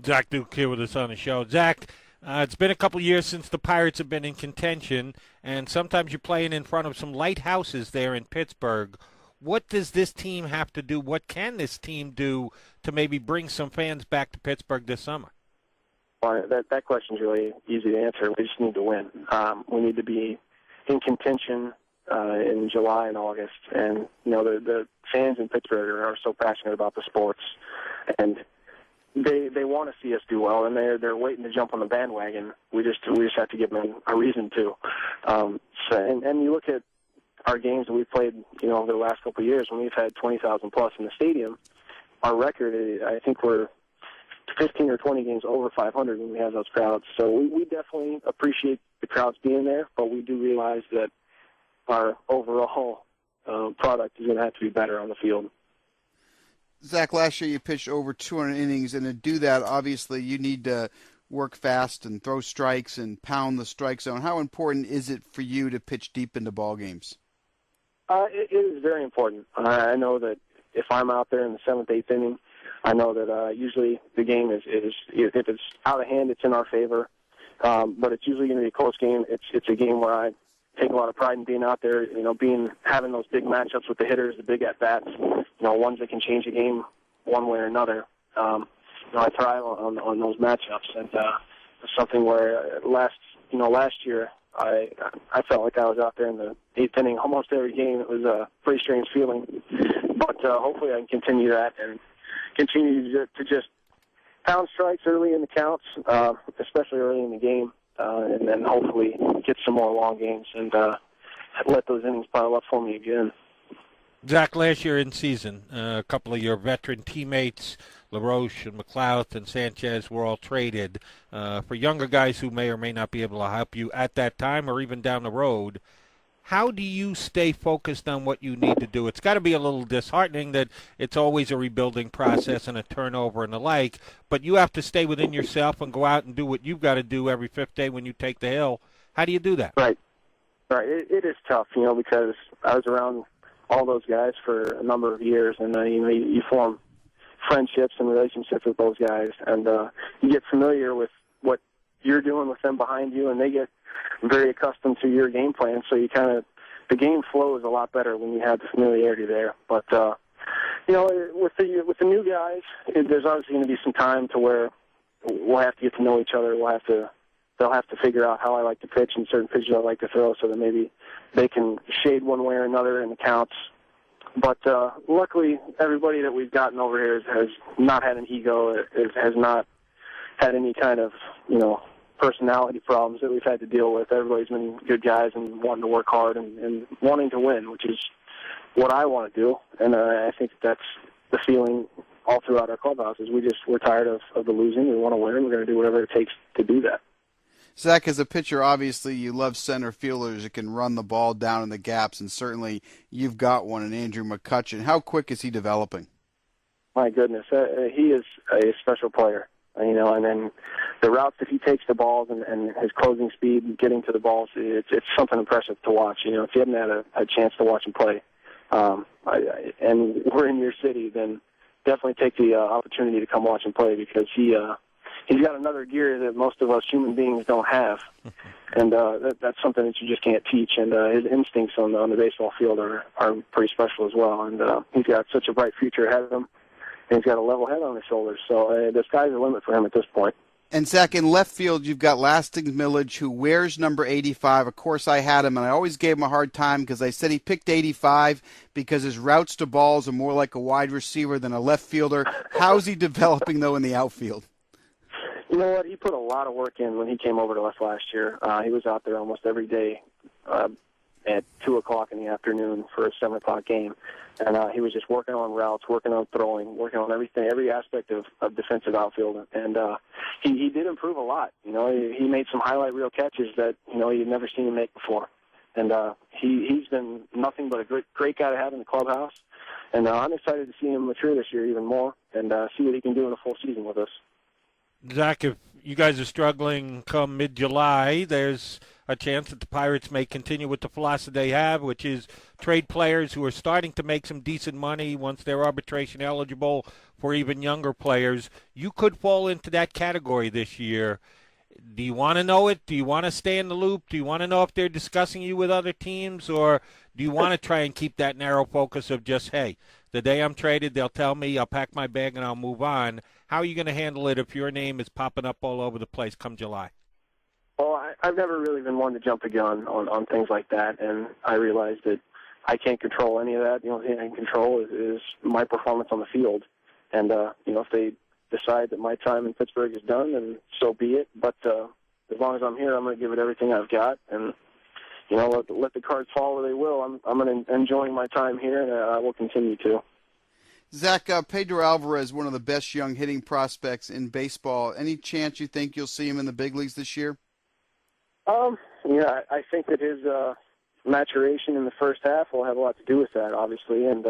Zach Duke here with us on the show. Zach, it's been a couple years since the Pirates have been in contention, and sometimes you're playing in front of some lighthouses there in Pittsburgh. What does this team have to do? What can this team do to maybe bring some fans back to Pittsburgh this summer? Well, that question's really easy to answer. We just need to win. We need to be in contention in July and August. And, the fans in Pittsburgh are so passionate about the sports. And they want to see us do well, and they're waiting to jump on the bandwagon. We just have to give them a reason to. And you look at our games that we've played, over the last couple of years when we've had 20,000 plus in the stadium. Our record, I think we're 15 or 20 games over 500 when we have those crowds. So we definitely appreciate the crowds being there, but we do realize that our overall product is going to have to be better on the field. Zach, last year you pitched over 200 innings, and to do that, obviously, you need to work fast and throw strikes and pound the strike zone. How important is it for you to pitch deep into ball games? It is very important. I know that if I'm out there in the 7th, 8th inning, I know that usually the game is if it's out of hand, it's in our favor. But it's usually going to be a close game. It's a game where I take a lot of pride in being out there, having those big matchups with the hitters, the big at-bats, ones that can change a game one way or another. I thrive on those matchups, and it's something where last year I felt like I was out there in the 8th inning almost every game. It was a pretty strange feeling, but hopefully I can continue that and continue to just pound strikes early in the counts, especially early in the game. And then hopefully get some more long games and let those innings pile up for me again. Zach, last year in season, a couple of your veteran teammates, LaRoche and McLeod and Sanchez, were all traded. For younger guys who may or may not be able to help you at that time or even down the road, how do you stay focused on what you need to do? It's got to be a little disheartening that it's always a rebuilding process and a turnover and the like, but you have to stay within yourself and go out and do what you've got to do every fifth day when you take the hill. How do you do that? Right. It is tough, because I was around all those guys for a number of years, and you form friendships and relationships with those guys, and you get familiar with what you're doing with them behind you, and they get very accustomed to your game plan, so the game flows a lot better when you have the familiarity there. But with the new guys, there's obviously going to be some time to where we'll have to get to know each other. They'll have to figure out how I like to pitch and certain pitches I like to throw, so that maybe they can shade one way or another in the counts. But luckily, everybody that we've gotten over here has not had an ego, has not had any kind of personality problems that we've had to deal with. Everybody's been good guys and wanting to work hard and wanting to win, which is what I want to do. And I think that's the feeling all throughout our clubhouse is we're tired of the losing. We want to win. We're going to do whatever it takes to do that. Zach, as a pitcher, obviously you love center fielders that can run the ball down in the gaps, and certainly you've got one in Andrew McCutchen. How quick is he developing? My goodness, he is a special player. And then the routes that he takes the balls and his closing speed and getting to the balls, it's something impressive to watch. If you haven't had a chance to watch him play, and we're in your city, then definitely take the opportunity to come watch him play, because he's got another gear that most of us human beings don't have, and that's something that you just can't teach. And his instincts on the baseball field are pretty special as well. And he's got such a bright future ahead of him. And he's got a level head on his shoulders, so the sky's the limit for him at this point. And, Zach, in left field, you've got Lasting Millage, who wears number 85. Of course, I had him, and I always gave him a hard time because I said he picked 85 because his routes to balls are more like a wide receiver than a left fielder. How's he developing, though, in the outfield? You know what? He put a lot of work in when he came over to us last year. He was out there almost every day at 2 o'clock in the afternoon for a 7 o'clock game. And he was just working on routes, working on throwing, working on everything, every aspect of defensive outfield. And he did improve a lot. He made some highlight reel catches that, you'd never seen him make before. And he's been nothing but a great guy to have in the clubhouse. And I'm excited to see him mature this year even more and see what he can do in a full season with us. Zach, if you guys are struggling come mid-July, there's a chance that the Pirates may continue with the philosophy they have, which is trade players who are starting to make some decent money once they're arbitration eligible for even younger players. You could fall into that category this year. Do you want to know it? Do you want to stay in the loop? Do you want to know if they're discussing you with other teams? Or do you want to try and keep that narrow focus of just, hey, the day I'm traded, they'll tell me, I'll pack my bag and I'll move on? How are you going to handle it if your name is popping up all over the place come July? Well, I've never really been one to jump the gun on things like that, and I realize that I can't control any of that. The only thing I can control is my performance on the field. And, if they decide that my time in Pittsburgh is done, then so be it. But as long as I'm here, I'm going to give it everything I've got, and let the cards fall where they will. I'm enjoying my time here, and I will continue to. Zach, Pedro Alvarez, one of the best young hitting prospects in baseball. Any chance you think you'll see him in the big leagues this year? I think that his maturation in the first half will have a lot to do with that, obviously, and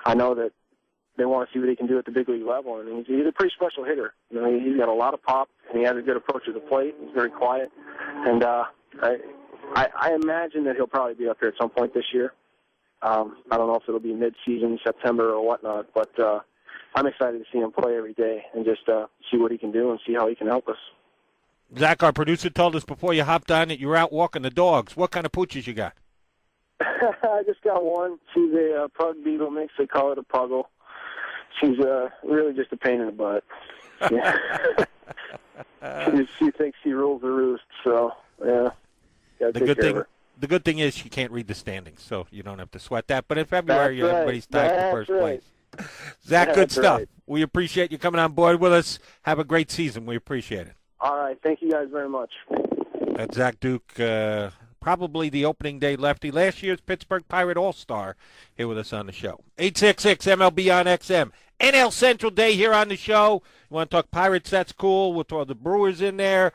I know that they want to see what he can do at the big league level. And he's a pretty special hitter. He's got a lot of pop, and he has a good approach to the plate. He's very quiet, and I imagine that he'll probably be up here at some point this year. I don't know if it'll be mid-season, September or whatnot, but I'm excited to see him play every day and just see what he can do and see how he can help us. Zach, our producer, told us before you hopped on that you were out walking the dogs. What kind of pooches you got? I just got one. She's a pug beetle mix. They call it a puggle. She's really just a pain in the butt. Yeah. she thinks she rules the roost, so yeah. The good thing is she can't read the standings, so you don't have to sweat that. But in February, everybody's tied for first place. Zach, good stuff. Right. We appreciate you coming on board with us. Have a great season. We appreciate it. All right. Thank you guys very much. That's Zach Duke, probably the opening day lefty. Last year's Pittsburgh Pirate All-Star here with us on the show. 866 MLB on XM. NL Central Day here on the show. You want to talk Pirates? That's cool. We'll throw the Brewers in there.